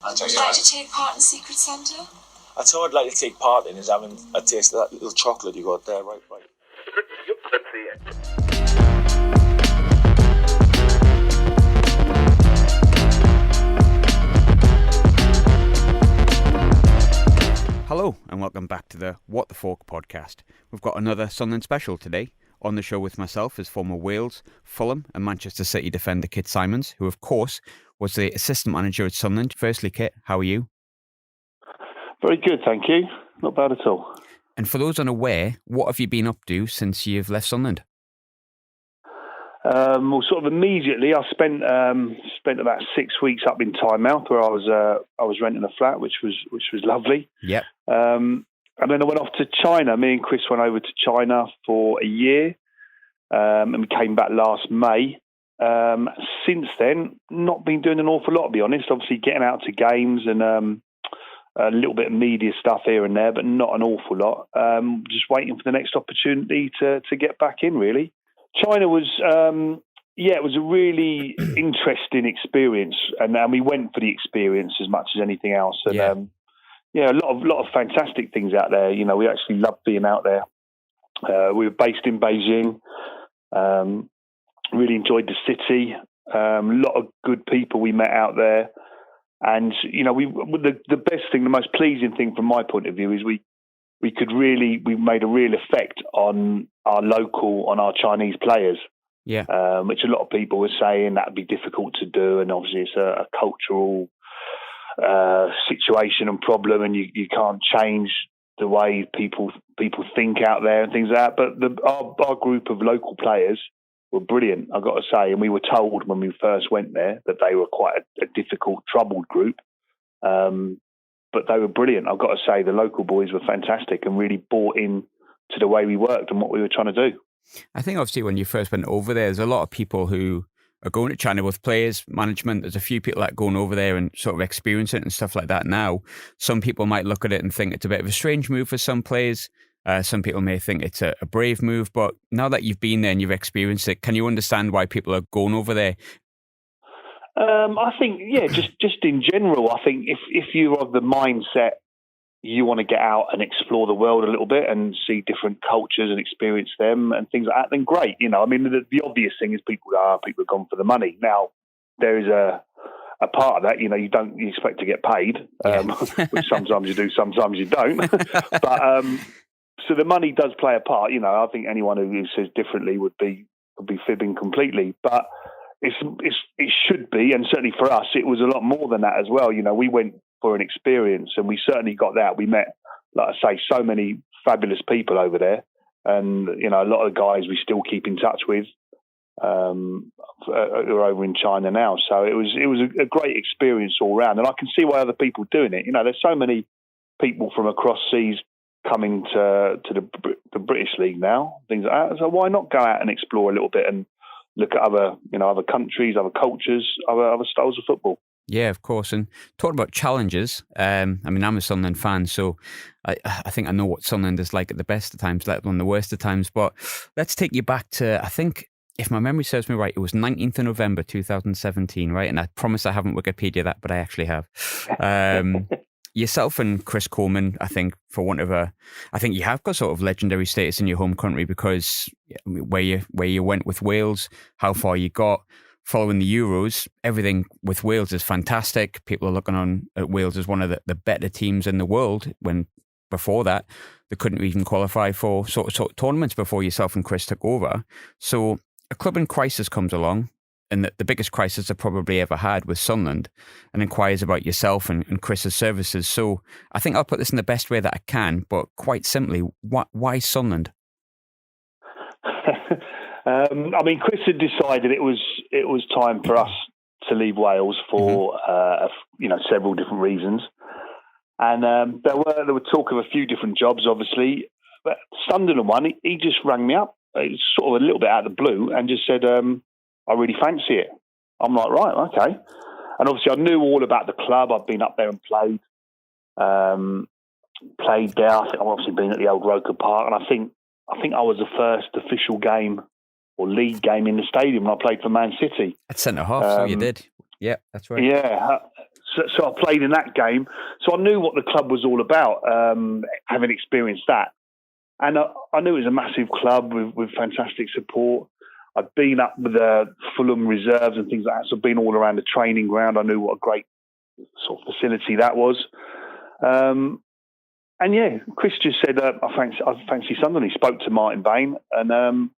Would you like to take part in Secret Santa? That's all I'd like to take part in is having a taste of that little chocolate you got there, right. Hello and welcome back to the What the Falk podcast. We've got another Sunderland special today. On the show with myself is former Wales, Fulham and Manchester City defender Kit Symons, who of course was the assistant manager at Sunderland. Firstly, Kit, how are you? Very good, thank you. Not bad at all. And for those unaware, what have you been up to since you've left Sunderland? Well, sort of immediately, I spent about 6 weeks up in Tynemouth, where I was renting a flat, which was lovely. Yep. And then I went off to China. Me and Chris went over to China for a year, and we came back last May. Since then, not been doing an awful lot, to be honest. Obviously, getting out to games and a little bit of media stuff here and there, but not an awful lot. Just waiting for the next opportunity to get back in, really. China was, it was a really interesting experience, and we went for the experience as much as anything else. And a lot of fantastic things out there. You know, we actually loved being out there. We were based in Beijing. Really enjoyed the city. A lot of good people we met out there, and you know, the best thing, the most pleasing thing from my point of view is we made a real effect on our Chinese players. Yeah. Which a lot of people were saying that would be difficult to do, and obviously it's a cultural situation and problem, and you can't change the way people think out there and things like that. But our group of local players were brilliant, I've got to say, and we were told when we first went there that they were quite a difficult, troubled group. But they were brilliant. I've got to say, the local boys were fantastic and really bought in to the way we worked and what we were trying to do. I think obviously when you first went over there, there's a lot of people who are going to China with players, management. There's a few people that are going over there and sort of experience it and stuff like that now. Some people might look at it and think it's a bit of a strange move for some players. Some people may think it's a brave move. But now that you've been there and you've experienced it, can you understand why people are going over there? I think, just in general, I think if you're of the mindset you want to get out and explore the world a little bit and see different cultures and experience them and things like that, then great. You know, I mean, the obvious thing is people have gone for the money. Now, there is a part of that, you know, you expect to get paid, which sometimes you do, sometimes you don't. But so the money does play a part. You know, I think anyone who says differently would be fibbing completely. But it should be, and certainly for us, it was a lot more than that as well. You know, we went for an experience, and we certainly got that. We met, like I say, so many fabulous people over there, and you know, a lot of guys we still keep in touch with who are over in China now. So it was a great experience all round, and I can see why other people are doing it. You know, there's so many people from across seas coming to the British League now, things like that. So why not go out and explore a little bit and look at other countries, other cultures, other styles of football. Yeah, of course. And talking about challenges, I mean, I'm a Sunderland fan, so I think I know what Sunderland is like at the best of times, let alone the worst of times. But let's take you back to, I think, if my memory serves me right, it was 19th of November 2017, right? And I promise I haven't Wikipedia that, but I actually have. Yourself and Chris Coleman, I think, I think you have got sort of legendary status in your home country because where you went with Wales, how far you got, following the Euros, everything with Wales is fantastic. People are looking on at Wales as one of the better teams in the world, when before that they couldn't even qualify for sort of tournaments before yourself and Chris took over. So a club in crisis comes along, and the biggest crisis I've probably ever had with Sunderland, and inquires about yourself and Chris's services. So I think I'll put this in the best way that I can, but quite simply, why Sunderland? I mean, Chris had decided it was time for us to leave Wales for several different reasons, and there were talk of a few different jobs, obviously. But Sunderland one, he just rang me up, it was sort of a little bit out of the blue, and just said, I really fancy it. I'm like, right, okay. And obviously I knew all about the club. I've been up there and played there. I think I've obviously been at the old Roker Park, and I think I was the first official game or league game in the stadium when I played for Man City. At centre half, so you did. Yeah, that's right. Yeah. So I played in that game. So I knew what the club was all about, having experienced that. And I knew it was a massive club with fantastic support. I'd been up with the Fulham reserves and things like that. So I'd been all around the training ground. I knew what a great sort of facility that was. And yeah, Chris just said, I fancy Sunderland. He spoke to Martin Bain and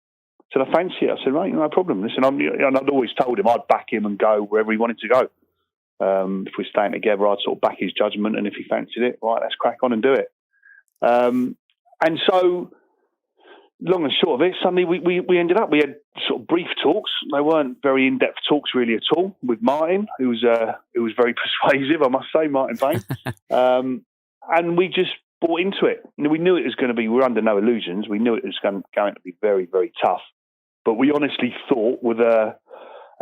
said, I fancy it. I said, right, no problem. Listen, and I'd always told him I'd back him and go wherever he wanted to go. If we're staying together, I'd sort of back his judgment. And if he fancied it, right, let's crack on and do it. And so, long and short of it, suddenly we ended up, we had sort of brief talks. They weren't very in-depth talks really at all with Martin, who was very persuasive, I must say, Martin Bain. And we just bought into it. We knew it was going to be, we were under no illusions. We knew it was going to be very, very tough. But we honestly thought with a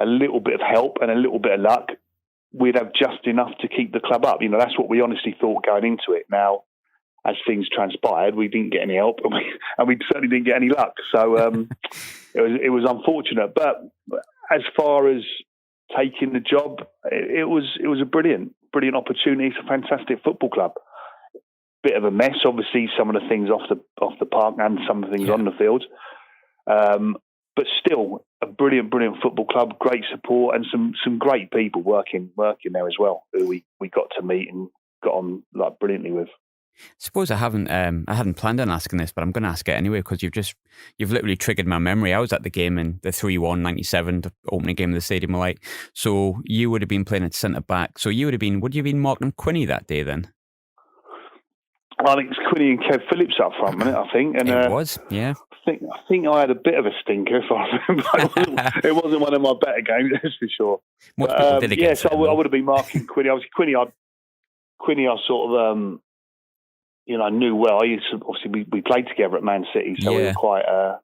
little bit of help and a little bit of luck, we'd have just enough to keep the club up. That's what we honestly thought going into it. Now, as things transpired, we didn't get any help and we certainly didn't get any luck. So it was unfortunate. But as far as taking the job, it was a brilliant opportunity. It's a fantastic football club. Bit of a mess, obviously, some of the things off the park and some of the things on the field. But still, a brilliant football club, great support, and some great people working there as well, who we got to meet and got on like brilliantly with. I suppose I hadn't planned on asking this, but I'm going to ask it anyway because you've literally triggered my memory. I was at the game in the 3-1 97, the opening game of the Stadium of Light. So you would have been playing at centre back. So would you have been Martin Quinney that day then? I think it's Quinney and Kev Phillips up front, wasn't it? I think, and it was, yeah. I think I had a bit of a stinker, if I remember. It wasn't one of my better games, that's for sure. So I would have been marking Quinney. Quinney, I sort of, knew well. We played together at Man City, so we were quite. I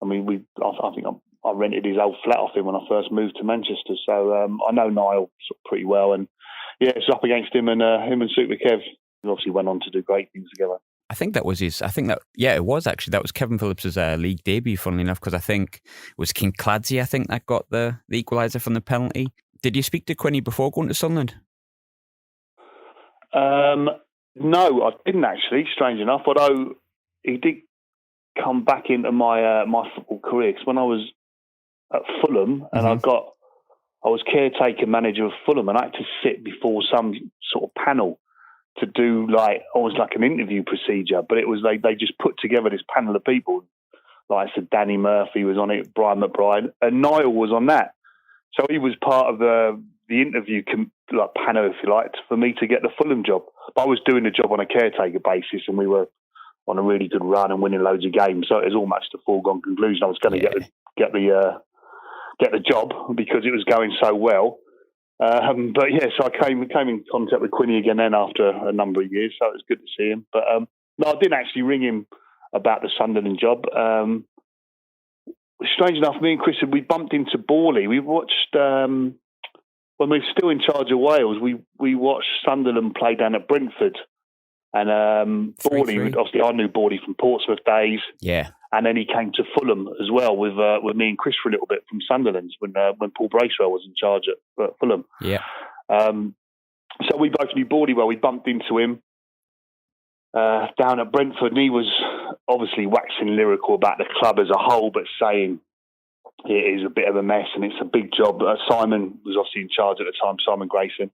think I rented his old flat off him when I first moved to Manchester, so I know Niall sort of pretty well, and it's up against him and Super Kev. We obviously went on to do great things together. It was Kevin Phillips' league debut, funnily enough, because I think it was King Clancy, that got the equaliser from the penalty. Did you speak to Quinney before going to Sunderland? No, I didn't actually, strange enough, although he did come back into my football career, because when I was at Fulham and I was caretaker manager of Fulham, and I had to sit before some sort of panel to do almost like an interview procedure, but it was they just put together this panel of people. Like I said, Danny Murphy was on it, Brian McBride, and Niall was on that. So he was part of the interview panel, if you like, for me to get the Fulham job. But I was doing the job on a caretaker basis, and we were on a really good run and winning loads of games. So it was almost a foregone conclusion I was going to get the job because it was going so well. So I came in contact with Quinney again then after a number of years, so it was good to see him. But no, I didn't actually ring him about the Sunderland job. Strange enough, me and Chris, we bumped into Borley. We watched, when we were still in charge of Wales, we watched Sunderland play down at Brentford. And Borley, obviously I knew Borley from Portsmouth days. Yeah. And then he came to Fulham as well with me and Chris for a little bit from Sunderland when Paul Bracewell was in charge at Fulham. Yeah. So we both knew Borley well. We bumped into him down at Brentford, and he was obviously waxing lyrical about the club as a whole, but saying it is a bit of a mess and it's a big job. Simon was obviously in charge at the time, Simon Grayson,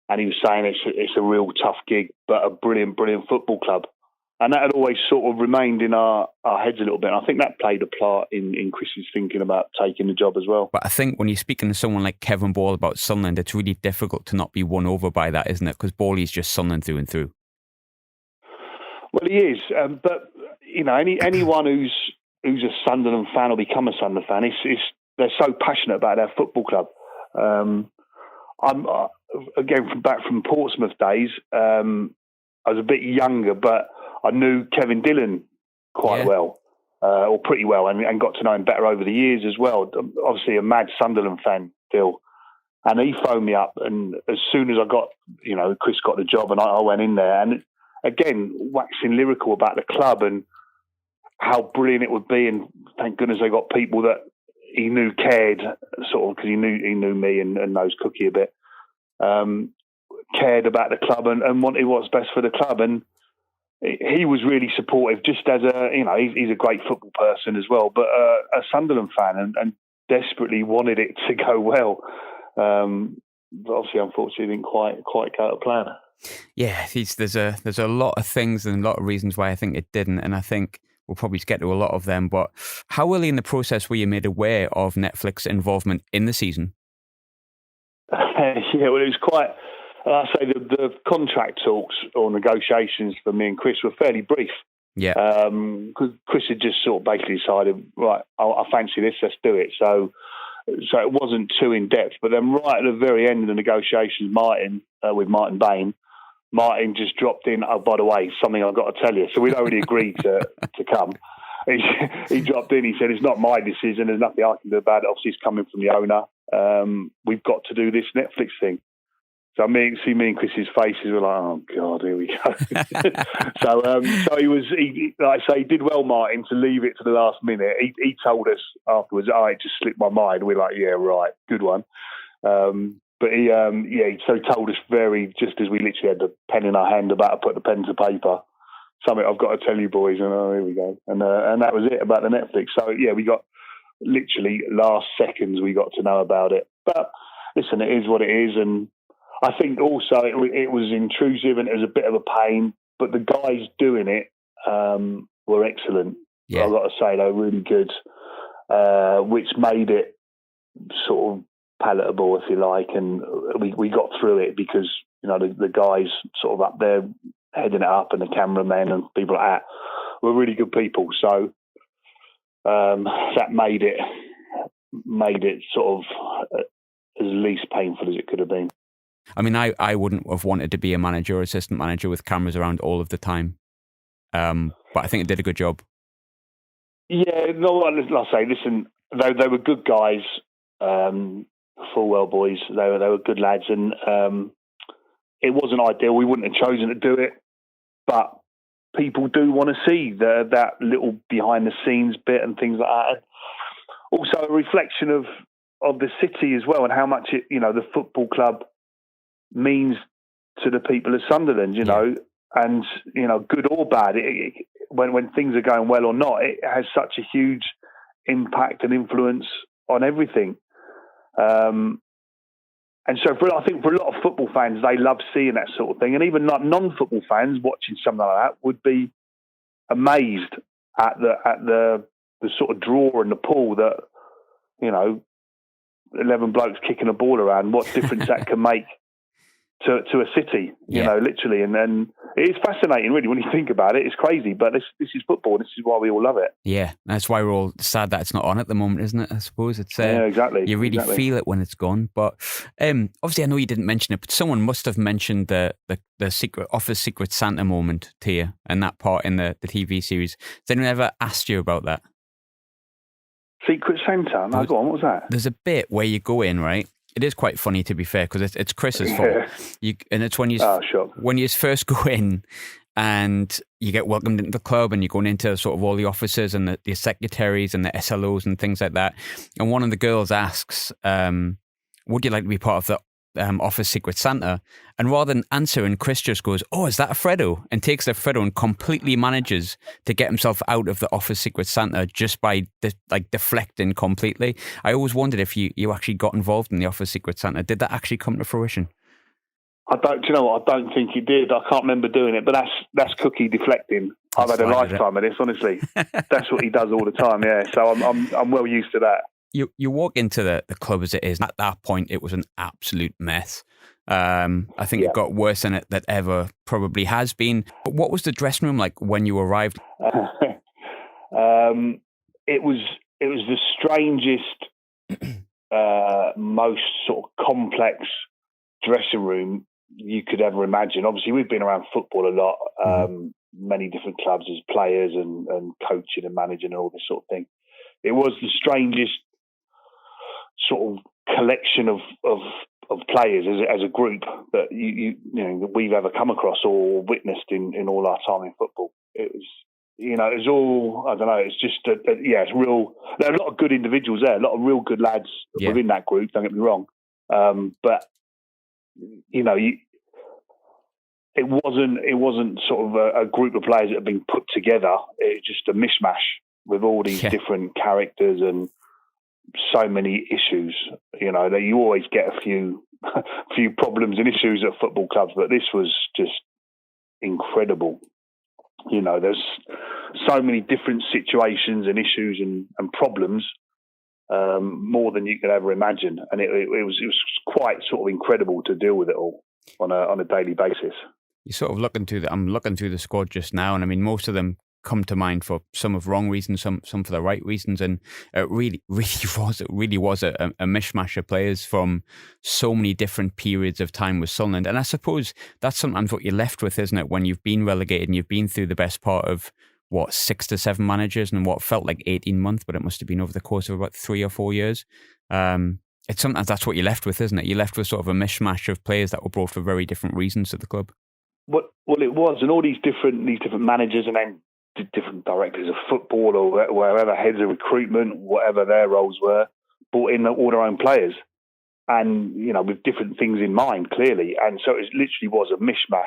and he was saying it's a real tough gig, but a brilliant football club. And that had always sort of remained in our heads a little bit. And I think that played a part in Chris's thinking about taking the job as well. But I think when you're speaking to someone like Kevin Ball about Sunderland, it's really difficult to not be won over by that, isn't it? Because Ball's just Sunderland through and through. Well, he is. But, anyone who's a Sunderland fan or become a Sunderland fan, they're so passionate about their football club. I'm again, back from Portsmouth days, I was a bit younger, but I knew Kevin Dillon quite well, or pretty well, and got to know him better over the years as well. Obviously a mad Sunderland fan, Dill. And he phoned me up, and as soon as I got, Chris got the job, and I went in there, and again, waxing lyrical about the club and how brilliant it would be, and thank goodness they got people that he knew cared, sort of, because he knew me and knows Cookie a bit. cared about the club and wanted what's best for the club. And he was really supportive, just as he's a great football person as well, but a Sunderland fan and desperately wanted it to go well. But obviously, unfortunately, didn't quite go to plan. Yeah, there's a lot of things and a lot of reasons why I think it didn't, and I think we'll probably get to a lot of them. But how early in the process were you made aware of Netflix involvement in the season? Yeah, well, it was quite. I say the contract talks or negotiations for me and Chris were fairly brief. Yeah. Because Chris had just sort of basically decided, right, I fancy this, let's do it. So it wasn't too in depth. But then right at the very end of the negotiations, with Martin Bain, Martin just dropped in, oh, by the way, something I've got to tell you. So we'd already agreed to come. He dropped in, he said, it's not my decision, there's nothing I can do about it. Obviously, it's coming from the owner. We've got to do this Netflix thing. So me and Chris's faces were like, oh God, here we go. so he like I say, he did well, Martin, to leave it to the last minute. He told us afterwards, it just slipped my mind. We're like, yeah, right, good one. But he told us just as we literally had the pen in our hand about to put the pen to paper, something I've got to tell you boys, and here we go. And that was it about the Netflix. So yeah, we got literally last seconds we got to know about it. But listen, it is what it is, and I think also it was intrusive and it was a bit of a pain, but the guys doing it were excellent. Yeah. I've got to say, they were really good, which made it sort of palatable, if you like, and we got through it because the guys sort of up there heading it up and the cameramen and people like that were really good people. So that made it sort of as least painful as it could have been. I mean, I wouldn't have wanted to be a manager or assistant manager with cameras around all of the time. But I think it did a good job. Yeah, no, like I say, listen, they were good guys, Fulwell boys. They were good lads, and it wasn't ideal. We wouldn't have chosen to do it, but people do want to see that little behind the scenes bit and things like that. Also, a reflection of the city as well, and how much the football club means to the people of Sunderland, and good or bad, when things are going well or not, it has such a huge impact and influence on everything. And so I think for a lot of football fans, they love seeing that sort of thing, and even like non-football fans watching something like that would be amazed at the sort of draw and the pull that 11 blokes kicking a ball around, what difference that can make to a city, literally. And then it is fascinating, really, when you think about it. It's crazy, but this is football. This is why we all love it. Yeah, that's why we're all sad that it's not on at the moment, isn't it? I suppose it's yeah, exactly. You really feel it when it's gone. But obviously, I know you didn't mention it, but someone must have mentioned the secret Office Secret Santa moment to you, and that part in the TV series. Has anyone ever asked you about that? Secret Santa? No, go on. What was that? There's a bit where you go in, right? It is quite funny, to be fair, because it's Chris's fault. And it's when you first go in and you get welcomed into the club and you're going into sort of all the offices and the secretaries and the SLOs and things like that. And one of the girls asks, would you like to be part of the Office Secret Santa? And rather than answering, Chris just goes, oh, is that a Freddo? And takes the Freddo and completely manages to get himself out of the Office Secret Santa just by deflecting completely. I always wondered if you actually got involved in the Office Secret Santa. Did that actually come to fruition? Do you know what? I don't think it did. I can't remember doing it, but that's Cookie deflecting. I've had a lifetime of this, honestly. That's what he does all the time, yeah. So I'm well used to that. You walk into the club as it is. At that point, it was an absolute mess. I think it got worse than it that ever probably has been. But what was the dressing room like when you arrived? It was the strangest, most sort of complex dressing room you could ever imagine. Obviously, we've been around football a lot, many different clubs as players and coaching and managing and all this sort of thing. It was the strangest sort of collection of players as a group that that we've ever come across or witnessed in all our time in football. It was it was all, I don't know, it's just it's real. There are a lot of good individuals there, a lot of real good lads within that group, don't get me wrong, but it wasn't sort of a group of players that have been put together. It's just a mishmash with all these different characters and so many issues. You know, that you always get a few problems and issues at football clubs, but this was just incredible. You know, there's so many different situations and issues and problems, more than you could ever imagine, and it was quite sort of incredible to deal with it all on a daily basis. You're sort of I'm looking through the squad just now, and I mean, most of them come to mind for some of wrong reasons, some for the right reasons, and it really was a mishmash of players from so many different periods of time with Sunderland. And I suppose that's sometimes what you're left with, isn't it, when you've been relegated and you've been through the best part of 6 to 7 managers and what felt like 18 months, but it must have been over the course of about 3 or 4 years. It's sometimes that's what you're left with, isn't it? You're left with sort of a mishmash of players that were brought for very different reasons to the club. Well, it was, and all these different managers, and then different directors of football or wherever, heads of recruitment, whatever their roles were, brought in all their own players, and you know, with different things in mind, clearly. And so it literally was a mishmash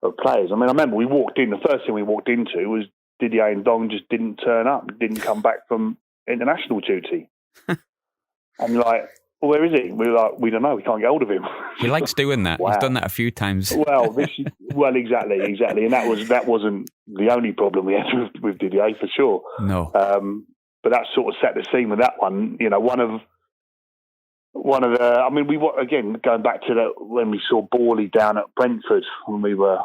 of players. I mean, I remember the first thing we walked into was Didier and Dong just didn't turn up, didn't come back from international duty. And you're like, well, where is he? We're like, we don't know, we can't get hold of him. He likes doing that. Wow. He's done that a few times. Well, exactly. And that wasn't the only problem we had with Didier, for sure. No. But that sort of set the scene with that one. You know, one of the. I mean, again, going back to when we saw Borley down at Brentford when we were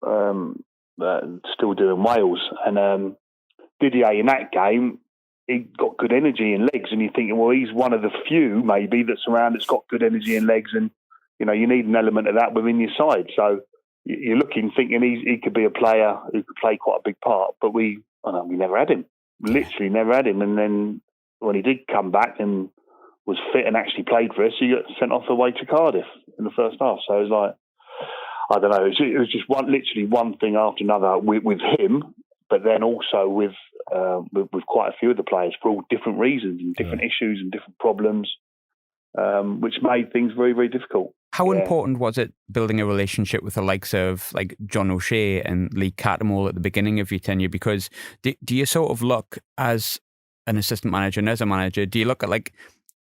still doing Wales, and Didier in that game, he got good energy and legs, and you're thinking, well, he's one of the few maybe that's around that's got good energy and legs, and you know, you need an element of that within your side. So you're looking, thinking he could be a player who could play quite a big part, but we never had him. Literally never had him. And then when he did come back and was fit and actually played for us, he got sent off away to Cardiff in the first half. So it was like, I don't know, it was just literally one thing after another with him, but then also with quite a few of the players for all different reasons and different issues and different problems, which made things very, very difficult. How important was it building a relationship with the likes of like John O'Shea and Lee Cattermole at the beginning of your tenure? Because do you sort of look as an assistant manager and as a manager, do you look at like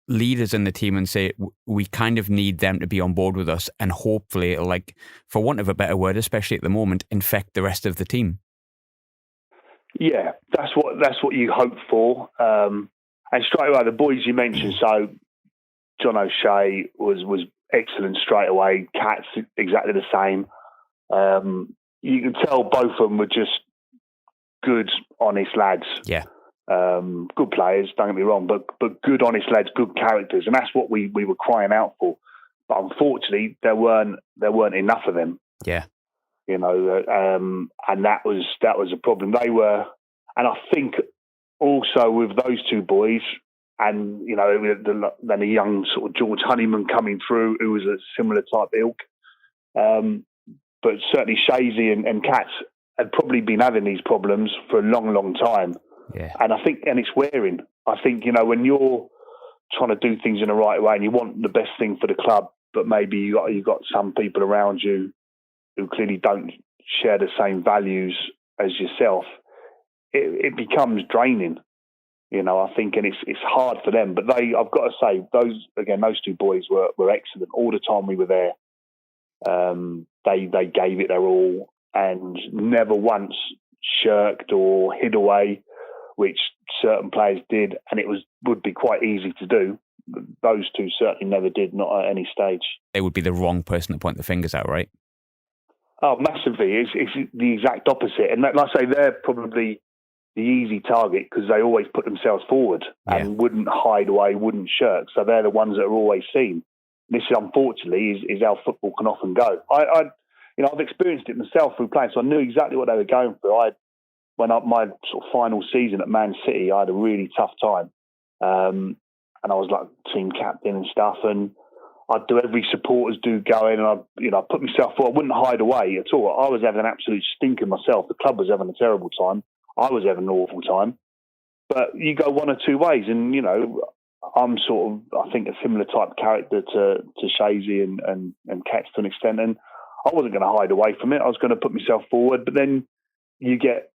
leaders in the team and say, we kind of need them to be on board with us, and hopefully it'll, like, for want of a better word, especially at the moment, infect the rest of the team? Yeah, that's what you hope for. And straight away, the boys you mentioned, so John O'Shea was excellent straight away. Cat's exactly the same. You can tell both of them were just good, honest lads. Yeah. Good players, don't get me wrong, but good, honest lads, good characters, and that's what we were crying out for. But unfortunately, there weren't enough of them. Yeah. You know, and that was a problem. They were, and I think also with those two boys, and you know, then a young sort of George Honeyman coming through, who was a similar type ilk. But certainly Shazy and Katz had probably been having these problems for a long, long time. Yeah. And I think, and it's wearing. I think, you know, when you're trying to do things in the right way and you want the best thing for the club, but maybe you've got some people around you who clearly don't share the same values as yourself, it becomes draining. You know, I think, and it's hard for them. But I've got to say, those two boys were excellent all the time we were there. They gave it their all and never once shirked or hid away, which certain players did, and would be quite easy to do. Those two certainly never did, not at any stage. They would be the wrong person to point the fingers at, right? Oh, massively. It's the exact opposite. And like I say, they're probably the easy target because they always put themselves forward and wouldn't hide away, wouldn't shirk. So they're the ones that are always seen. This, unfortunately, is how football can often go. I've experienced it myself through playing, so I knew exactly what they were going through. My sort of final season at Man City, I had a really tough time. And I was like team captain and stuff, and I'd do every supporters do going, and I put myself forward. I wouldn't hide away at all. I was having an absolute stinker myself. The club was having a terrible time. I was having an awful time. But you go one or two ways, and you know, I'm sort of, I think, a similar type character to Shazy and Katz to an extent, and I wasn't going to hide away from it. I was going to put myself forward. But then you get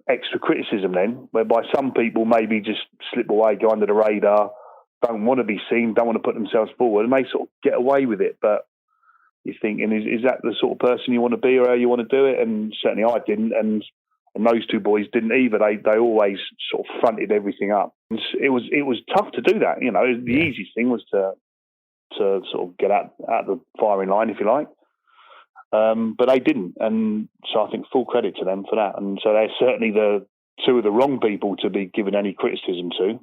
extra criticism then, whereby some people maybe just slip away, go under the radar, don't want to be seen, don't want to put themselves forward, and they sort of get away with it. But you're thinking, is that the sort of person you want to be or how you want to do it? And certainly I didn't, and those two boys didn't either. They always sort of fronted everything up. And it was tough to do that. You know, the easiest thing was to sort of get out the firing line, if you like. But they didn't, and so I think full credit to them for that. And so they're certainly the two of the wrong people to be given any criticism to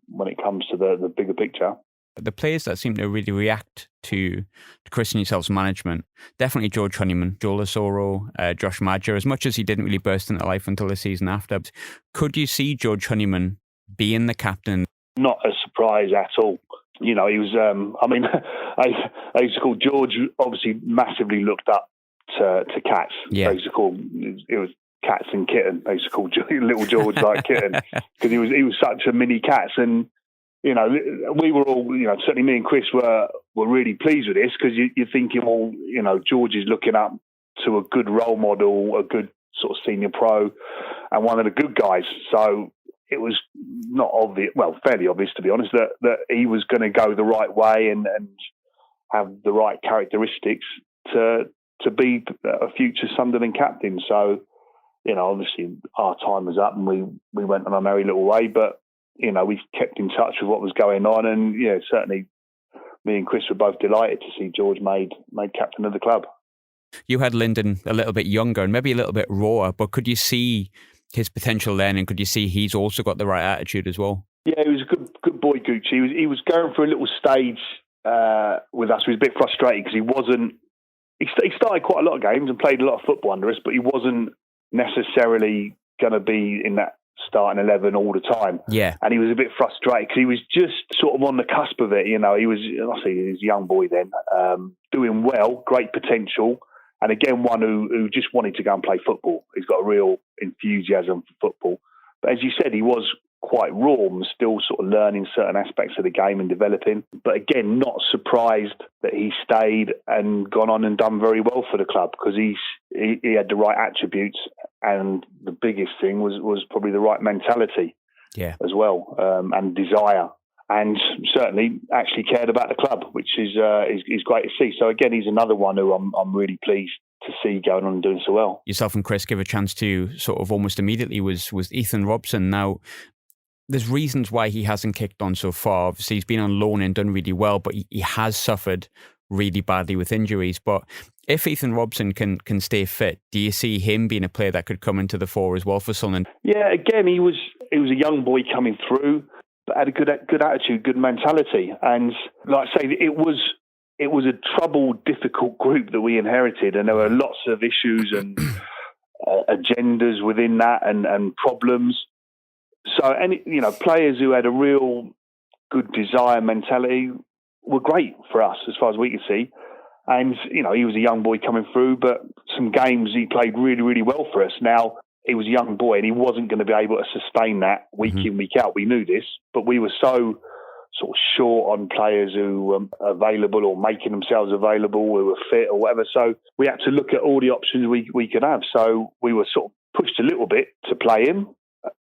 when it comes to the bigger picture. The players that seem to really react to Chris and yourself's management, definitely George Honeyman, Joel Asoro, Josh Madger, as much as he didn't really burst into life until the season after. Could you see George Honeyman being the captain? Not a surprise at all. You know, he was, I used to call George, obviously massively looked up to Cats. Yeah. They used to call, it was Cats and Kitten. They used to call little George like Kitten, because he was such a mini Cats. And, you know, we were all, you know, certainly me and Chris were really pleased with this, because you're thinking, well, you know, George is looking up to a good role model, a good sort of senior pro, and one of the good guys. So it was not obvious, well, fairly obvious to be honest, that he was going to go the right way and have the right characteristics to be a future Sunderland captain. So, you know, obviously our time was up and we went on our merry little way, but, you know, we kept in touch with what was going on, and, yeah, certainly me and Chris were both delighted to see George made captain of the club. You had Lynden a little bit younger and maybe a little bit rawer, but could you see his potential then, and could you see he's also got the right attitude as well? Yeah, he was a good boy, Gooch. He was going through a little stage with us. He was a bit frustrated because he wasn't. He started quite a lot of games and played a lot of football under us, but he wasn't necessarily going to be in that starting 11 all the time. Yeah, and he was a bit frustrated because he was just sort of on the cusp of it. You know, he was a young boy then, doing well, great potential. And again, one who just wanted to go and play football. He's got a real enthusiasm for football. But as you said, he was quite raw and still sort of learning certain aspects of the game and developing. But again, not surprised that he stayed and gone on and done very well for the club, because he had the right attributes, and the biggest thing was probably the right mentality as well, and desire. And certainly actually cared about the club, which is great to see. So again, he's another one who I'm really pleased to see going on and doing so well. Yourself and Chris give a chance to sort of almost immediately was Ethan Robson. Now, there's reasons why he hasn't kicked on so far. Obviously, he's been on loan and done really well, but he has suffered really badly with injuries. But if Ethan Robson can stay fit, do you see him being a player that could come into the fore as well for Sunderland? Yeah, again, he was a young boy coming through, but had a good attitude, good mentality. And like I say, it was a troubled, difficult group that we inherited, and there were lots of issues and agendas within that and problems. So, players who had a real good desire mentality were great for us as far as we could see. And, he was a young boy coming through, but some games he played really, really well for us. Now, he was a young boy and he wasn't going to be able to sustain that week in, week out. We knew this, but we were so sort of short on players who were available or making themselves available, who were fit or whatever. So we had to look at all the options we could have. So we were sort of pushed a little bit to play him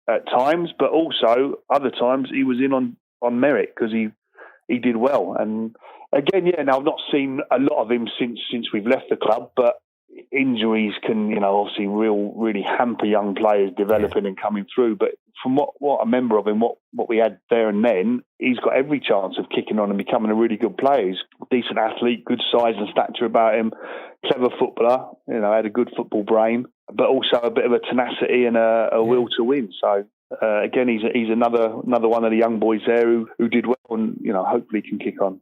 at times, but also other times he was in on merit because he did well. And again, now I've not seen a lot of him since we've left the club, but injuries can, obviously really hamper young players developing and coming through. But from what I remember of him, what we had there and then, he's got every chance of kicking on and becoming a really good player. He's a decent athlete, good size and stature about him, clever footballer, had a good football brain, but also a bit of a tenacity and a will to win. So again, he's another one of the young boys there who did well and, hopefully can kick on.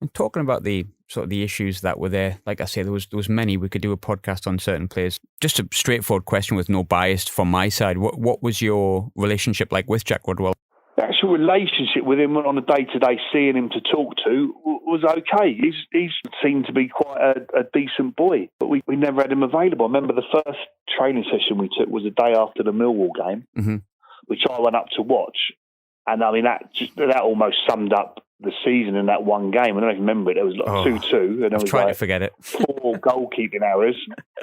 And talking about the sort of the issues that were there, like I say, there was many. We could do a podcast on certain players. Just a straightforward question with no bias from my side. What was your relationship like with Jack Rodwell? The actual relationship with him on a day-to-day, seeing him to talk to, was okay. He's seemed to be quite a decent boy, but we never had him available. I remember the first training session we took was the day after the Millwall game, which I went up to watch. And I mean, that almost summed up the season in that one game. I don't even remember it. It was like 2-2. And I was trying like, to forget it. 4 goalkeeping errors.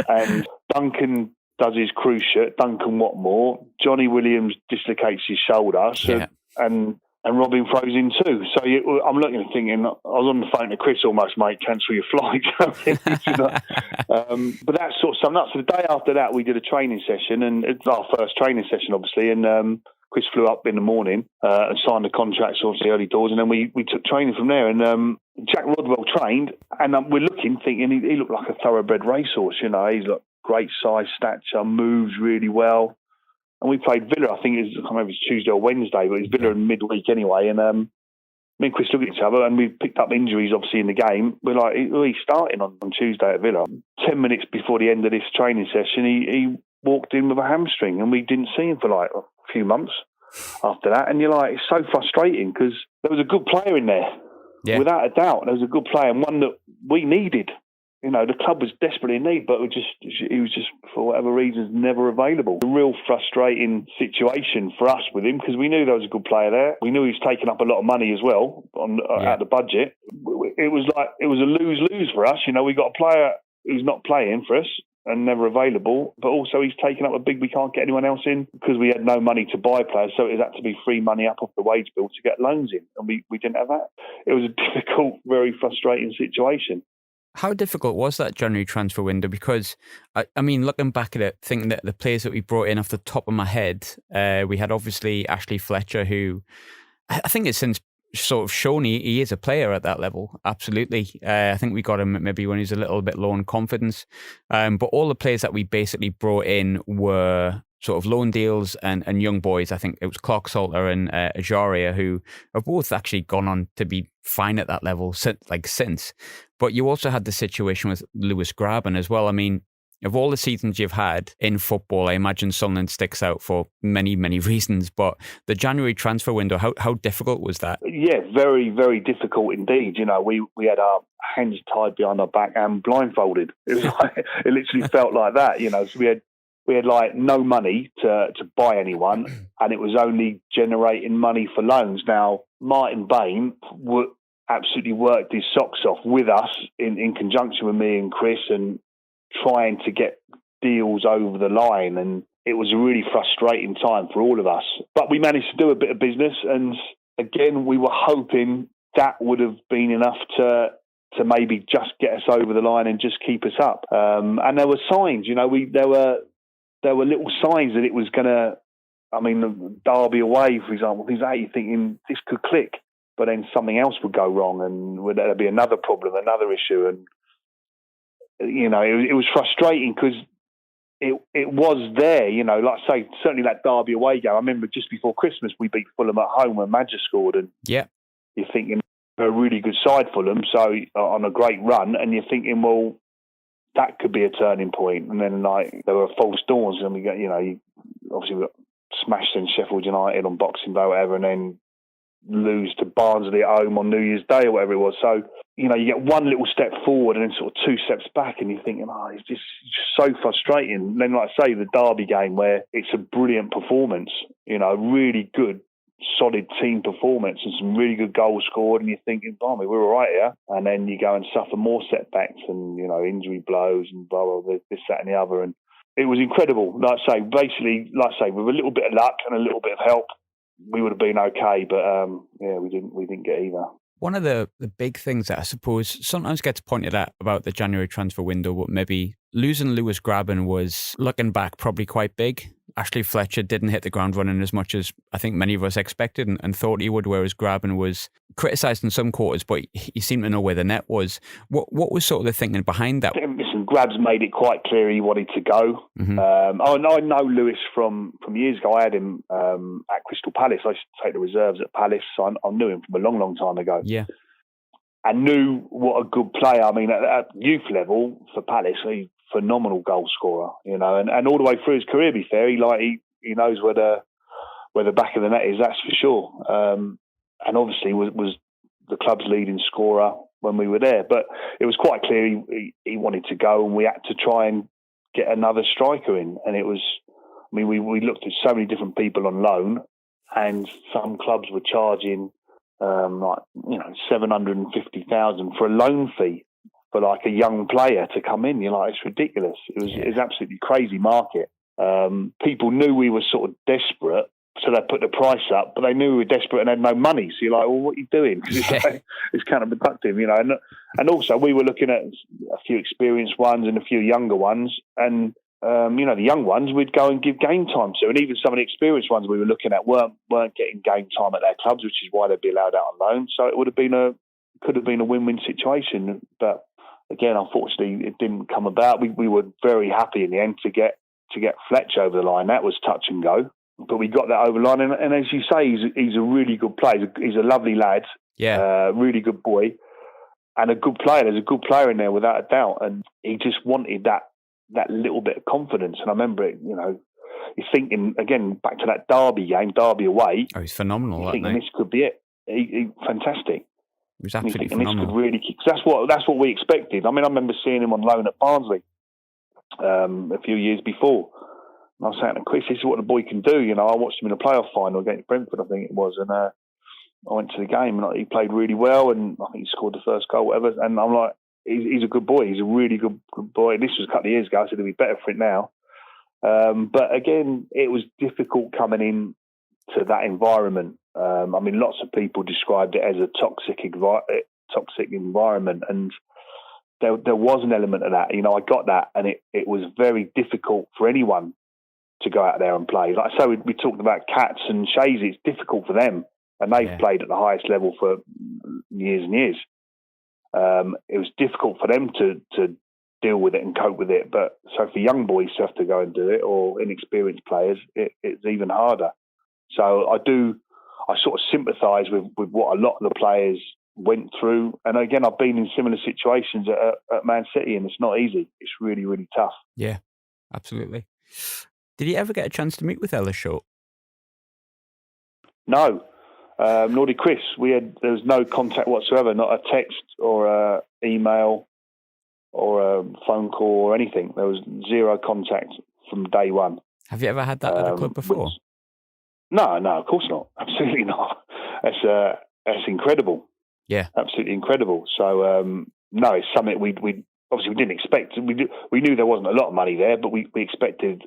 And Duncan does his cruciate, Duncan Watmore. Johnny Williams dislocates his shoulder. And Robin throws in 2. So I'm looking and thinking, I was on the phone to Chris almost, mate, cancel your flight. But that sort of summed up. So the day after that, we did a training session, and it's our first training session, obviously. And Chris flew up in the morning and signed the contracts, obviously, early doors. And then we took training from there. And Jack Rodwell trained, and we're looking, thinking he looked like a thoroughbred racehorse. You know, he's got great size, stature, moves really well. And we played Villa, I think I can't remember if it was Tuesday or Wednesday, but it was Villa in midweek anyway. And me and Chris looked at each other, and we picked up injuries, obviously, in the game. We're like, he's starting on Tuesday at Villa. 10 minutes before the end of this training session, he walked in with a hamstring, and we didn't see him for like a few months after that. And you're like, it's so frustrating because there was a good player in there, without a doubt. There was a good player, and one that we needed. You know, the club was desperately in need, but he was just, for whatever reasons, never available. A real frustrating situation for us with him because we knew there was a good player there. We knew he was taking up a lot of money as well out of the budget. It was a lose-lose for us. You know, we got a player who's not playing for us and never available, but also he's taken up we can't get anyone else in because we had no money to buy players, so it had to be free money up off the wage bill to get loans in, and we didn't have that. It was a difficult, very frustrating situation. How difficult was that January transfer window? Because, I mean, looking back at it, thinking that the players that we brought in off the top of my head, we had obviously Ashley Fletcher, who I think it's since sort of shown he is a player at that level. Absolutely. I think we got him maybe when he was a little bit low in confidence. But all the players that we basically brought in were sort of loan deals and young boys. I think it was Clark Salter and Ajaria, who have both actually gone on to be fine at that level since. But you also had the situation with Lewis Graben as well. I mean, of all the seasons you've had in football, I imagine Sunderland sticks out for many, many reasons. But the January transfer window, how difficult was that? Yeah, very, very difficult indeed. You know, we had our hands tied behind our back and blindfolded. It was like, it literally felt like that. You know, so we had like no money to buy anyone, and it was only generating money for loans. Now, Martin Bain absolutely worked his socks off with us in conjunction with me and Chris, and trying to get deals over the line. And it was a really frustrating time for all of us. But we managed to do a bit of business, and again, we were hoping that would have been enough to maybe just get us over the line and just keep us up. And there were signs, you know, there were little signs that it was going to, I mean, Derby away, for example, things like that, you're thinking this could click, but then something else would go wrong and there'd be another problem, another issue. And, you know, it was frustrating because it was there, you know, like I say, certainly that Derby away game. I remember just before Christmas, we beat Fulham at home when Madger scored. And you're thinking, a really good side, Fulham, so on a great run, and you're thinking, well, that could be a turning point. And then, like, there were false dawns, and we got, you know, obviously we got smashed in Sheffield United on Boxing Day or whatever, and then lose to Barnsley at home on New Year's Day or whatever it was. So, you know, you get one little step forward and then sort of 2 steps back, and you're thinking, it's just so frustrating. And then, like I say, the Derby game, where it's a brilliant performance, you know, really good, solid team performance and some really good goals scored, and you're thinking, blimey, we're all right here. And then you go and suffer more setbacks and, you know, injury blows and blah, blah, this, that and the other. And it was incredible. Like I say, basically, with a little bit of luck and a little bit of help, we would have been okay. But, we didn't get either. One of the big things that I suppose sometimes gets pointed at about the January transfer window, but maybe losing Lewis Graben was, looking back, probably quite big. Ashley Fletcher didn't hit the ground running as much as I think many of us expected and thought he would, whereas Graben was criticised in some quarters, but he seemed to know where the net was. What was sort of the thinking behind that? Listen, Grab's made it quite clear he wanted to go. Mm-hmm. I know Lewis from years ago. I had him at Crystal Palace. I used to take the reserves at Palace, so I knew him from a long, long time ago. Yeah. I knew what a good player. I mean, at youth level for Palace, he's a phenomenal goal scorer, you know, and all the way through his career, to be fair, he knows where the back of the net is, that's for sure. And obviously was the club's leading scorer when we were there. But it was quite clear he wanted to go, and we had to try and get another striker in. And it was, I mean, we looked at so many different people on loan, and some clubs were charging like 750,000 for a loan fee for like a young player to come in. You're like, it's ridiculous. It was absolutely crazy market. People knew we were sort of desperate, so they put the price up, but they knew we were desperate and had no money. So you're like, well, what are you doing? It's counterproductive, And also, we were looking at a few experienced ones and a few younger ones, and the young ones we'd go and give game time to, and even some of the experienced ones we were looking at weren't getting game time at their clubs, which is why they'd be allowed out on loan. So it could have been a win-win situation, but again, unfortunately, it didn't come about. We were very happy in the end to get Fletch over the line. That was touch and go. But we got that over the line, and as you say, he's a really good player. He's a lovely lad, really good boy, and a good player. There's a good player in there without a doubt, and he just wanted that little bit of confidence. And I remember it, you're thinking again back to that Derby away. Oh, he's phenomenal. You're thinking this could be it. He fantastic. He was absolutely phenomenal. This could really kick. That's what we expected. I mean, I remember seeing him on loan at Barnsley a few years before. And I was saying to Chris, this is what the boy can do. I watched him in a playoff final against Brentford, I think it was, and I went to the game and he played really well, and I think he scored the first goal, whatever. And I'm like, he's a good boy. He's a really good boy. This was a couple of years ago, so it'll be better for it now. But again, it was difficult coming in to that environment. I mean, lots of people described it as a toxic environment, and there was an element of that. I got that, and it was very difficult for anyone to go out there and play. Like I say, we talked about Cats and Shazy. It's difficult for them, and they've played at the highest level for years and years. It was difficult for them to deal with it and cope with it. But so for young boys to have to go and do it, or inexperienced players, it's even harder. So I sort of sympathise with what a lot of the players went through. And again, I've been in similar situations at Man City, and it's not easy. It's really, really tough. Yeah, absolutely. Did you ever get a chance to meet with Ellis Short? No, nor did Chris. There was no contact whatsoever, not a text or a email or a phone call or anything. There was zero contact from day one. Have you ever had that at a club before? No, of course not. Absolutely not. That's incredible. Yeah, absolutely incredible. So no, it's something we obviously we didn't expect. We knew there wasn't a lot of money there, but we expected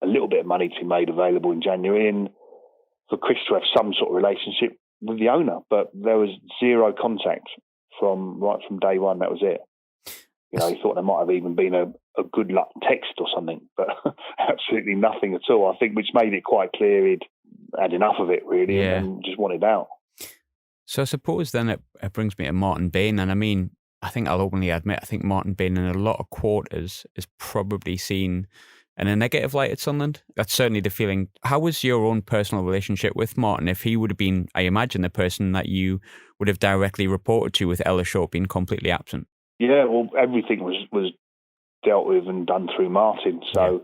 a little bit of money to be made available in January, and for Chris to have some sort of relationship with the owner. But there was zero contact right from day one. That was it. He thought there might have even been a good luck text or something, but absolutely nothing at all. I think, which made it quite clear he'd had enough of it, really, and just wanted out. So I suppose then it brings me to Martin Bain, and I mean, I think I'll openly admit, I think Martin Bain in a lot of quarters is probably seen in a negative light at Sunderland. That's certainly the feeling. How was your own personal relationship with Martin? If he would have been, I imagine, the person that you would have directly reported to, with Ellis Short being completely absent. Yeah, well, everything was dealt with and done through Martin. So,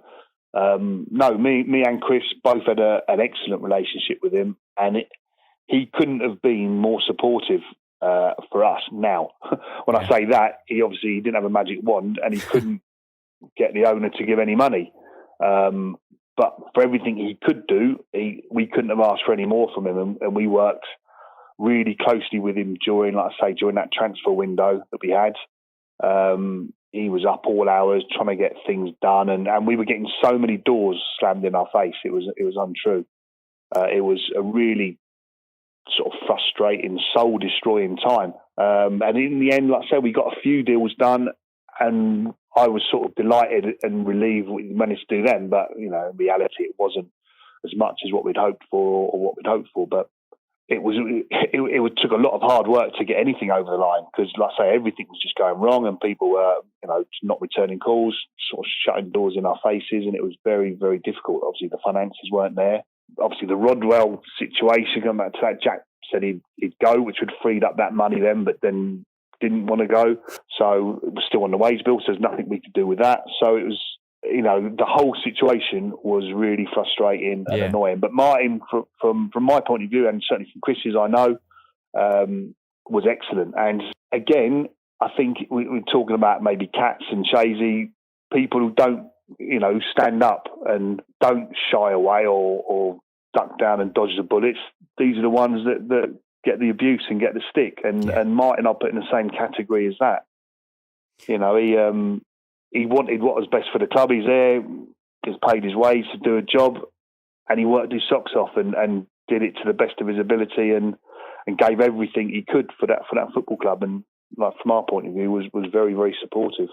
no, me and Chris both had an excellent relationship with him, and he couldn't have been more supportive for us. Now, when I say that, he didn't have a magic wand, and he couldn't get the owner to give any money. But for everything he could do, we couldn't have asked for any more from him, and we worked really closely with him during that transfer window that we had. He was up all hours trying to get things done, and we were getting so many doors slammed in our face. It was untrue. It was a really sort of frustrating, soul-destroying time. And in the end, like I said, we got a few deals done, and I was sort of delighted and relieved we managed to do them. But in reality, it wasn't as much as what we'd hoped for or what we'd hoped for. But it took a lot of hard work to get anything over the line, because, like I say, everything was just going wrong, and people were, not returning calls, sort of shutting doors in our faces, and it was very, very difficult. Obviously, the finances weren't there. Obviously, the Rodwell situation, going back to that, Jack said he'd go, which would freed up that money then, but then didn't want to go. So it was still on the wage bill, so there's nothing we could do with that. So it was, the whole situation was really frustrating and annoying. But Martin, from my point of view, and certainly from Chris's, I know, was excellent. And again, I think we're talking about maybe Cats and Shazy, people who don't, stand up and don't shy away or duck down and dodge the bullets. These are the ones that get the abuse and get the stick. And Martin, I'll put in the same category as that. You know, he wanted what was best for the club. He's there, he's paid his wage to do a job, and he worked his socks off and did it to the best of his ability and gave everything he could for that football club. And like from our point of view, was very, very supportive.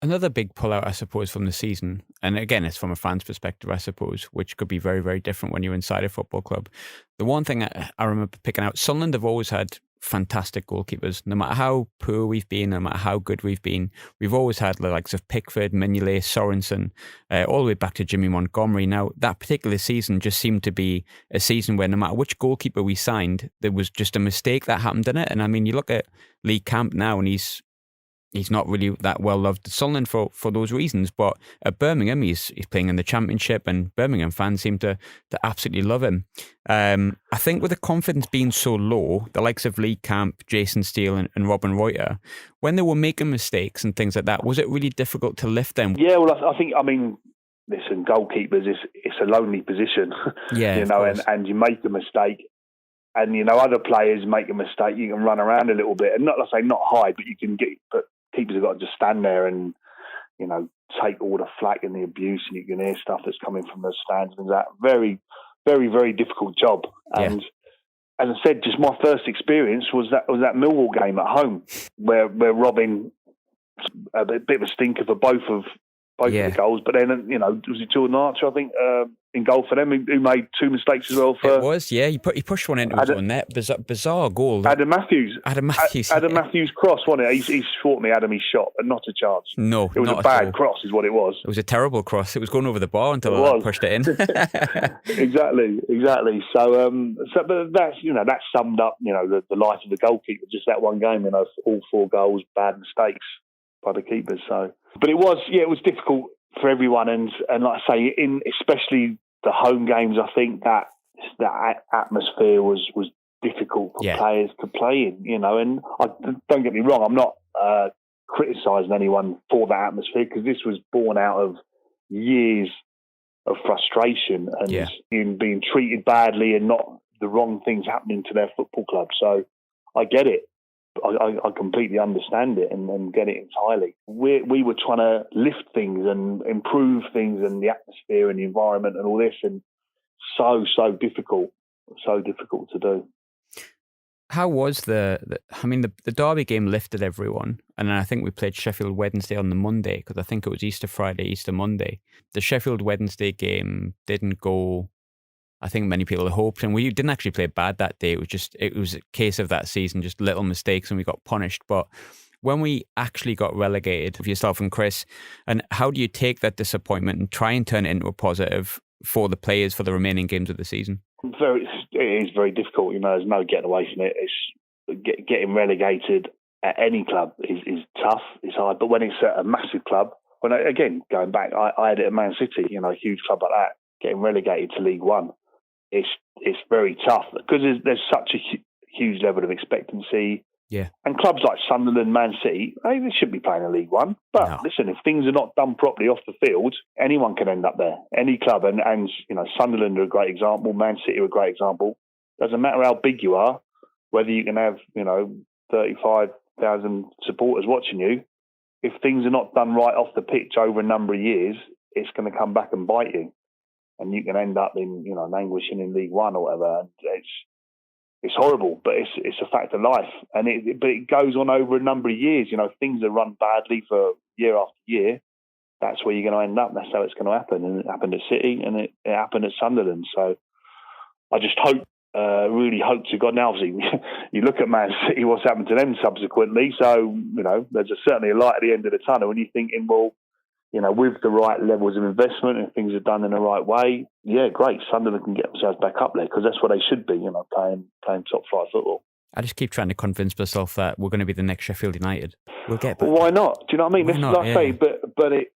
Another big pullout, I suppose, from the season, and again, it's from a fan's perspective, I suppose, which could be very, very different when you're inside a football club. The one thing I remember picking out, Sunderland have always had fantastic goalkeepers. No matter how poor we've been, no matter how good we've been, we've always had the likes of Pickford, Mignolet, Sorensen, all the way back to Jimmy Montgomery. Now, that particular season just seemed to be a season where no matter which goalkeeper we signed, there was just a mistake that happened in it. And I mean, you look at Lee Camp now, and he's not really that well loved at Sunderland for those reasons. But at Birmingham, he's playing in the Championship, and Birmingham fans seem to absolutely love him. I think with the confidence being so low, the likes of Lee Camp, Jason Steele and Robin Reuter, when they were making mistakes and things like that, was it really difficult to lift them? Yeah, well, I mean, listen, goalkeepers, it's a lonely position. Yeah, you know, and you make a mistake, and, you know, other players make a mistake, you can run around a little bit, and not hide, but you can but keepers have got to just stand there and, you know, take all the flack and the abuse, and you can hear stuff that's coming from the stands and that. Very, very, very difficult job. And as I said, just my first experience was that Millwall game at home, where Robin, a bit of a stinker for both of the goals, but then, you know, was it Jordan Archer, I think, in goal for them, who made two mistakes as well. It was, yeah. He pushed one into his own net. Bizarre goal. Adam Matthews cross, wasn't it? He's fought me, Adam, his shot, but not a chance. No, it was a bad cross, is what it was. It was a terrible cross. It was going over the bar until I pushed it in. Exactly. So, but that's, you know, that summed up, you know, the life of the goalkeeper. Just that one game, you know, all 4 goals, bad mistakes by the keepers. So, but it was difficult for everyone, and like I say, in especially the home games, I think that atmosphere was difficult for players to play in, you know. And don't get me wrong, I'm not criticising anyone for that atmosphere, because this was born out of years of frustration and in being treated badly and not the wrong things happening to their football club. So I get it. I completely understand it and get it entirely. We were trying to lift things and improve things and the atmosphere and the environment and all this, and so difficult to do. How was the Derby game lifted everyone, and then I think we played Sheffield Wednesday on the Monday, because I think it was Easter Friday, Easter Monday. The Sheffield Wednesday game didn't go, I think many people had hoped, and we didn't actually play bad that day. It was a case of that season, just little mistakes, and we got punished. But when we actually got relegated, with yourself and Chris, and how do you take that disappointment and try and turn it into a positive for the players for the remaining games of the season? It is very difficult. You know, there's no getting away from it. It's getting relegated at any club is tough. It's hard, but when it's at a massive club, again going back, I had it at Man City. You know, a huge club like that, getting relegated to League One. It's very tough, because there's such a huge level of expectancy. Yeah. And clubs like Sunderland, Man City, they should be playing in League One. But listen, if things are not done properly off the field, anyone can end up there. Any club, and you know, Sunderland are a great example. Man City are a great example. Doesn't matter how big you are, whether you can have, you know, 35,000 supporters watching you. If things are not done right off the pitch over a number of years, it's going to come back and bite you. And you can end up in, you know, languishing in League One or whatever. And it's horrible, but it's a fact of life. And but it goes on over a number of years. You know, if things are run badly for year after year, that's where you're going to end up. That's how it's going to happen. And it happened at City, and it happened at Sunderland. So I just hope, really hope to God. Now, obviously, you look at Man City, what's happened to them subsequently. So, you know, there's certainly a light at the end of the tunnel, and you're thinking, well, you know, with the right levels of investment and things are done in the right way, yeah, great. Sunderland can get themselves back up there, because that's what they should be, you know, playing top flight football. I just keep trying to convince myself that we're going to be the next Sheffield United. We'll get back. Well, why not? Do you know what I mean? Why not? Like I say, but it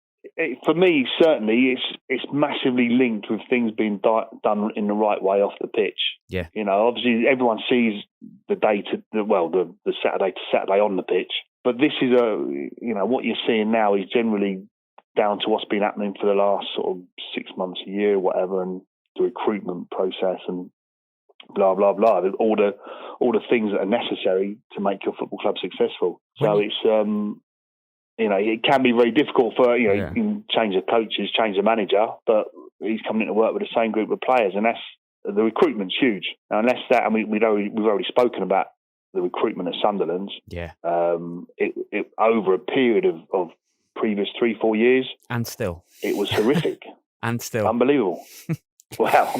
for me, certainly, it's massively linked with things being done in the right way off the pitch. Yeah. You know, obviously everyone sees the Saturday to Saturday on the pitch, but this is what you're seeing now is generally down to what's been happening for the last sort of 6 months, a year, whatever, and the recruitment process and blah blah blah. All the things that are necessary to make your football club successful. So it's it can be very difficult for you can change the coaches, change the manager, but he's coming in to work with the same group of players, and that's the recruitment's huge. Now, unless that, and we've already spoken about the recruitment at Sunderland. Yeah. It over a period of previous 3-4 years, and still it was horrific, and still unbelievable. Well,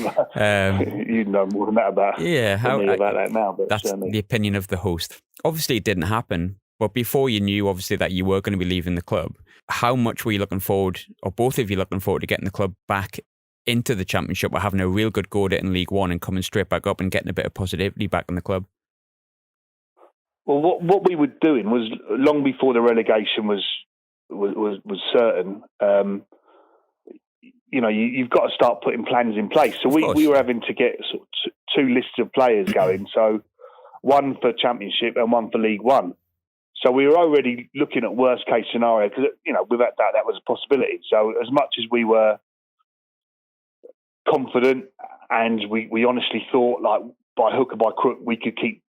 you know more than that about that now. But that's the opinion of the host. Obviously, it didn't happen. But before you knew, obviously, that you were going to be leaving the club, how much were you looking forward, or both of you looking forward to getting the club back into the Championship or having a real good go at it in League One and coming straight back up and getting a bit of positivity back in the club? Well, what we were doing was, long before the relegation was certain, you've got to start putting plans in place. So we were having to get sort of two lists of players going. So one for Championship and one for League One. So we were already looking at worst case scenario because, without that was a possibility. So as much as we were confident and we honestly thought, like, by hook or by crook, we could keep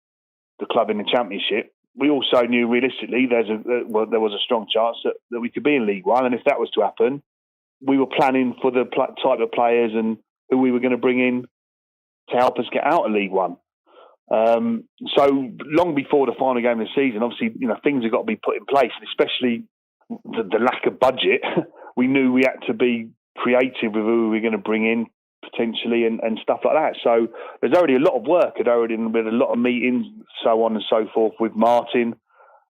the club in the Championship, we also knew realistically there was a strong chance that we could be in League One. And if that was to happen, we were planning for the type of players and who we were going to bring in to help us get out of League One. So long before the final game of the season, obviously, things have got to be put in place, and especially the lack of budget. We knew we had to be creative with who we were going to bring in potentially and stuff like that. So there's already a lot of work. There'd already been a lot of meetings, so on and so forth, with Martin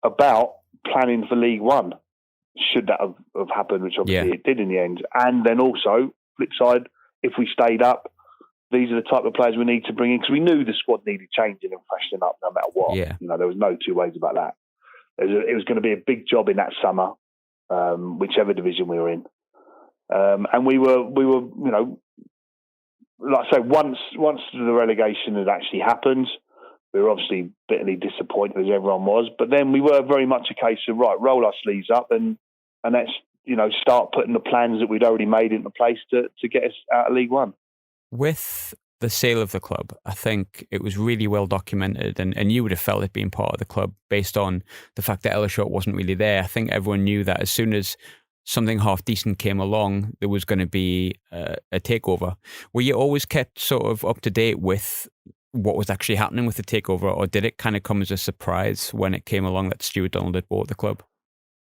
about planning for League One, should that have happened, which obviously it did in the end. And then also, flip side, if we stayed up, these are the type of players we need to bring in, because we knew the squad needed changing and freshening up no matter what. Yeah. There was no two ways about that. It was going to be a big job in that summer, whichever division we were in. And we were, like I say, once the relegation had actually happened, we were obviously bitterly disappointed, as everyone was. But then we were very much a case of, right, roll our sleeves up and let's, start putting the plans that we'd already made into place to get us out of League One. With the sale of the club, I think it was really well documented, and you would have felt it being part of the club based on the fact that Ellis wasn't really there. I think everyone knew that as soon as something half decent came along, there was going to be a takeover. Were you always kept sort of up to date with what was actually happening with the takeover, or did it kind of come as a surprise when it came along that Stuart Donald had bought the club?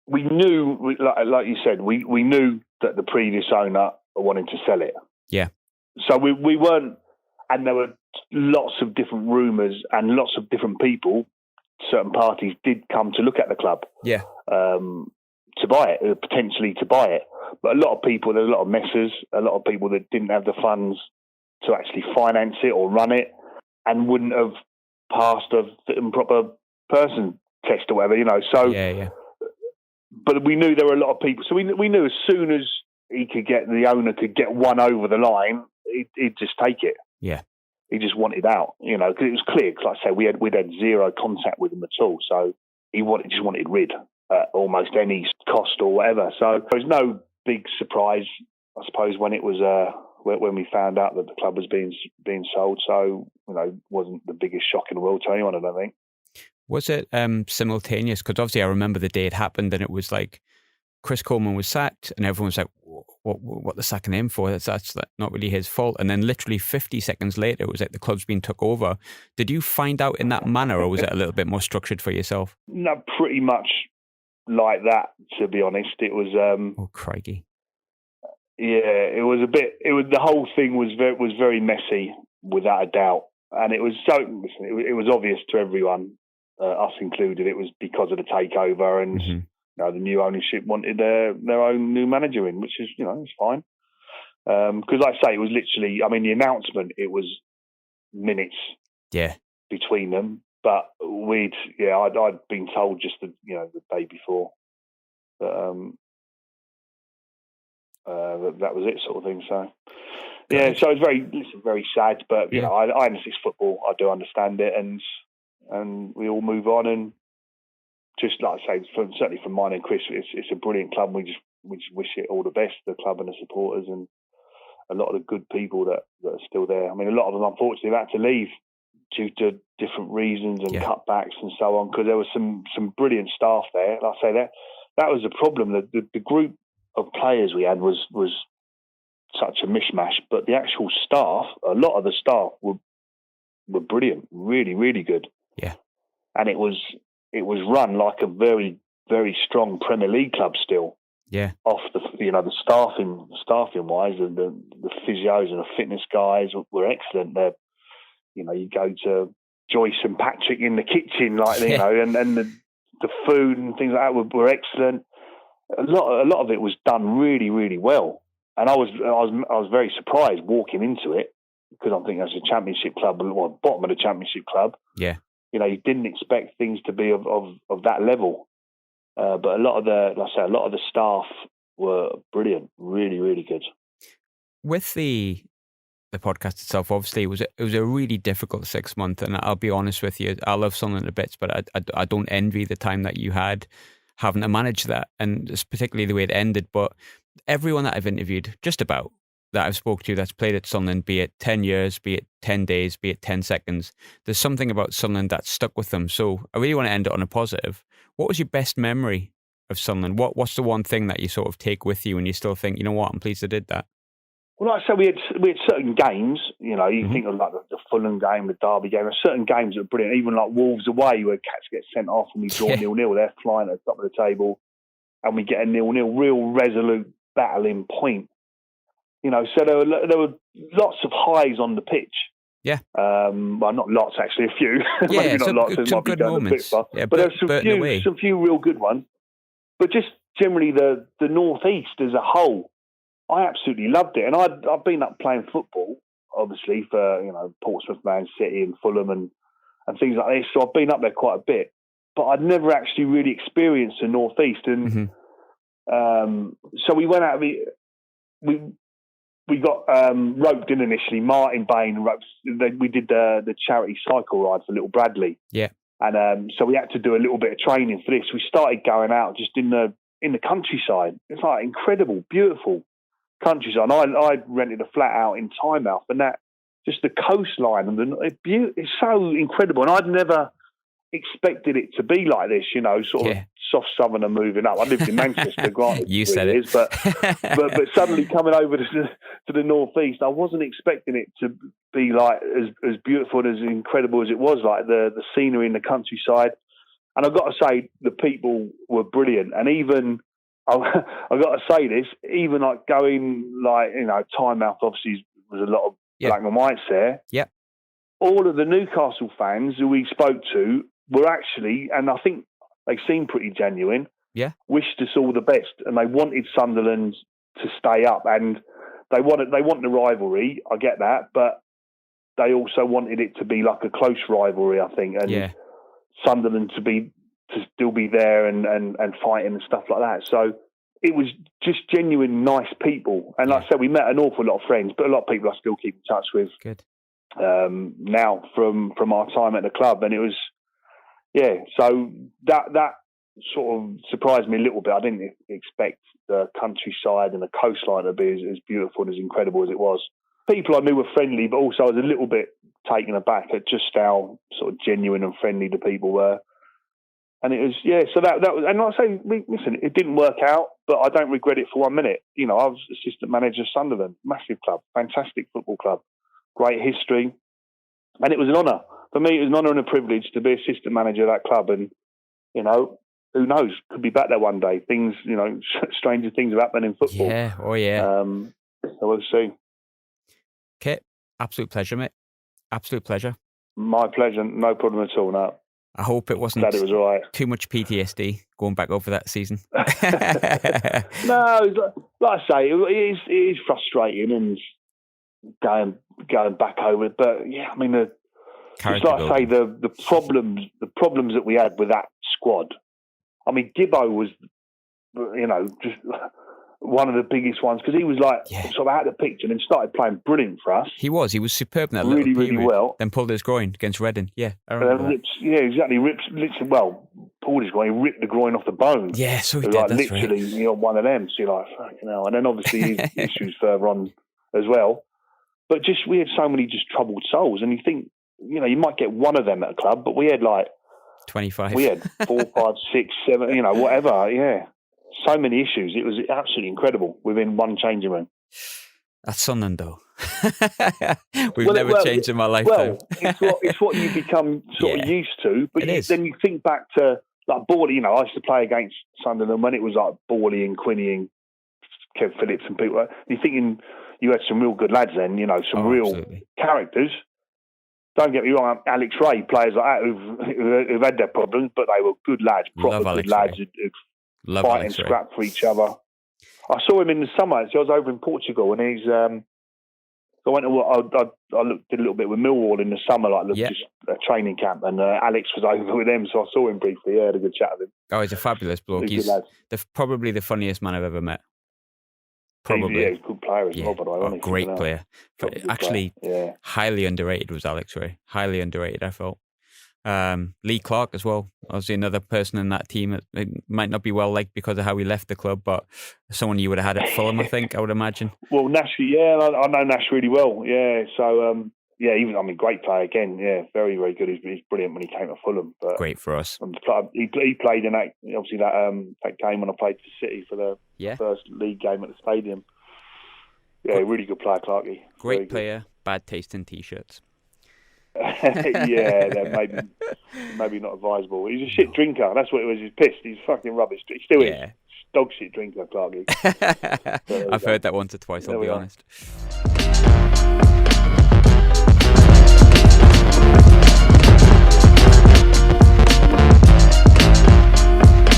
We knew, like you said, we knew that the previous owner wanted to sell it. Yeah. So we weren't, and there were lots of different rumours and lots of different people, certain parties did come to look at the club. Yeah. To buy it, potentially to buy it. But a lot of people, there's a lot of messers, a lot of people that didn't have the funds to actually finance it or run it and wouldn't have passed a fit and proper person test or whatever, So, yeah. But we knew there were a lot of people. So we knew as soon as the owner could get one over the line, he'd just take it. Yeah. He just wanted out, because it was clear. Because like I say, we'd had zero contact with him at all. So he just wanted rid at almost any cost or whatever. So there was no big surprise, I suppose, when it was when we found out that the club was being sold. So it wasn't the biggest shock in the world to anyone, I don't think. Was it simultaneous? Because obviously I remember the day it happened, and it was like Chris Coleman was sacked, and everyone was like, what the sacking him for? That's not really his fault. And then literally 50 seconds later, it was like the club's been took over. Did you find out in that manner, or was it a little bit more structured for yourself? No, pretty much like that, to be honest. It was... oh, crikey. Yeah, it was a bit... the whole thing was very messy, without a doubt. And it was it was obvious to everyone, us included, it was because of the takeover, and... Mm-hmm. The new ownership wanted their own new manager in, which is, it's fine. Because like I say, it was literally, the announcement, it was minutes between them. But I'd been told just the day before that that was it, sort of thing. So, so it was very sad. But, I understand football. I do understand it. And we all move on, and just like I say, certainly from mine and Chris, it's a brilliant club. We just wish it all the best, the club and the supporters, and a lot of the good people that are still there. A lot of them, unfortunately, have had to leave due to different reasons and cutbacks and so on, because there was some brilliant staff there. Like I say, that was the problem. The group of players we had was such a mishmash, but the actual staff, a lot of the staff were brilliant, really, really good. Yeah. And it was run like a very, very strong Premier League club still. Yeah. Off the staffing wise, and the physios and the fitness guys were excellent. You go to Joyce and Patrick in the kitchen, and the food and things like that were excellent. A lot of it was done really, really well, and I was very surprised walking into it, because I'm thinking as a Championship club, bottom of the Championship club. Yeah, you didn't expect things to be of that level, but a lot of the staff were brilliant, really, really good. With the podcast itself, obviously it was a really difficult 6 months, and I'll be honest with you, I love Sunderland a bit, but I don't envy the time that you had having to manage that, and it's particularly the way it ended. But everyone that I've interviewed, just about, that I've spoke to that's played at Sunderland, be it 10 years, be it 10 days, be it 10 seconds, there's something about Sunderland that stuck with them. So I really want to end it on a positive. What was your best memory of Sunderland? What's the one thing that you sort of take with you and you still think, you know what, I'm pleased I did that? Well, like I said, we had certain games, you think of like the Fulham game, the Derby game, there's certain games that are brilliant, even like Wolves away, where Cats get sent off and we draw 0-0, they're flying at the top of the table, and we get a 0-0, real resolute battling point. So there were lots of highs on the pitch. Yeah. Well, not lots, actually, a few. Yeah, maybe not lots, some good moments. Yeah, but there's some few real good ones. But just generally the North East as a whole, I absolutely loved it. And I've been up playing football, obviously, for Portsmouth, Man City and Fulham and things like this. So I've been up there quite a bit. But I'd never actually really experienced the North East. And so we went out, we got roped in initially. Martin Bain roped. We did the charity cycle ride for Little Bradley. Yeah. And so we had to do a little bit of training for this. We started going out just in the countryside. It's like incredible, beautiful countryside. I rented a flat out in Tynemouth, and that just the coastline and it's so incredible. And I'd never expected it to be like this, soft southerner moving up. I lived in Manchester, granted, you said it, but suddenly coming over to the northeast, I wasn't expecting it to be like as beautiful and as incredible as it was. Like the scenery in the countryside, and I've got to say the people were brilliant. And even I've got to say this, even like going Tynemouth obviously was a lot of black and whites there. Yep. All of the Newcastle fans who we spoke to were actually, and I think they seemed pretty genuine, wished us all the best, and they wanted Sunderland to stay up, and they want the rivalry, I get that, but they also wanted it to be like a close rivalry, I think, and Sunderland to still be there and fighting and stuff like that. So it was just genuine nice people, and like I said, we met an awful lot of friends, but a lot of people I still keep in touch with. Good. Now from our time at the club, and it was so that sort of surprised me a little bit. I didn't expect the countryside and the coastline to be as beautiful and as incredible as it was. People I knew were friendly, but also I was a little bit taken aback at just how sort of genuine and friendly the people were. And it was so that was, and like I say, listen, it didn't work out, but I don't regret it for 1 minute. I was assistant manager of Sunderland, massive club, fantastic football club. Great history, and it was an honour for me. It was an honour and a privilege to be assistant manager of that club, and who knows, could be back there one day. Things, stranger things have happened in football. Yeah, so we'll see. Kit, absolute pleasure, mate. Absolute pleasure. My pleasure, no problem at all. No, I hope it wasn't glad it was all right. Too much PTSD going back over that season. No, like I say, it is frustrating and going back over it, but I mean, it's like I say, the problems that we had with that squad. I mean, Gibbo was, just one of the biggest ones, because he was sort of out of the picture and then started playing brilliant for us. He was superb in that really, little period. Really well. Then pulled his groin against Reading. Yeah, I remember exactly. Pulled his groin. He ripped the groin off the bone. Yeah, so he did. That's literally, right. One of them. So you're like, fucking hell. And then obviously his issues further on as well. But we had so many just troubled souls, and you think you might get one of them at a club, but we had like 25. We had 4, 5, 6, 7, whatever. Yeah, so many issues. It was absolutely incredible within one changing room. That's Sunderland, though. We've never changed in my lifetime. Well, it's what you become sort of used to. But then you think back to like Borley. I used to play against Sunderland when it was like Borley and Quinney and Kev Phillips and people. You're thinking you had some real good lads then. Some real characters. Don't get me wrong, Alex Ray, players like that who've had their problems, but they were good lads, proper good lads who'd fight and scrap for each other. I saw him in the summer. So I was over in Portugal, and he's. I went to. Did a little bit with Millwall in the summer, just a training camp, and Alex was over with them, so I saw him briefly. Yeah, had a good chat with him. Oh, he's a fabulous bloke. He's probably the funniest man I've ever met. Probably. He's a good player as well, by the way. Great player. Actually, highly underrated was Alex Ray. Highly underrated, I felt. Lee Clark as well. Obviously another person in that team. It might not be well liked because of how he left the club, but someone you would have had at Fulham, I think, I would imagine. Well, Nash, I know Nash really well. Yeah, so, great player again. Yeah, very, very good. He's brilliant when he came to Fulham. But great for us. He played in that, obviously, that game when I played for City for the first league game at the stadium. Yeah, really good player, Clarkie. Great player, bad taste in T-shirts. They're maybe not advisable. He's a shit drinker. That's what it was. He's pissed. He's fucking rubbish. He still is. Dog shit drinker, Clarkie. I've heard that once or twice, I'll be honest.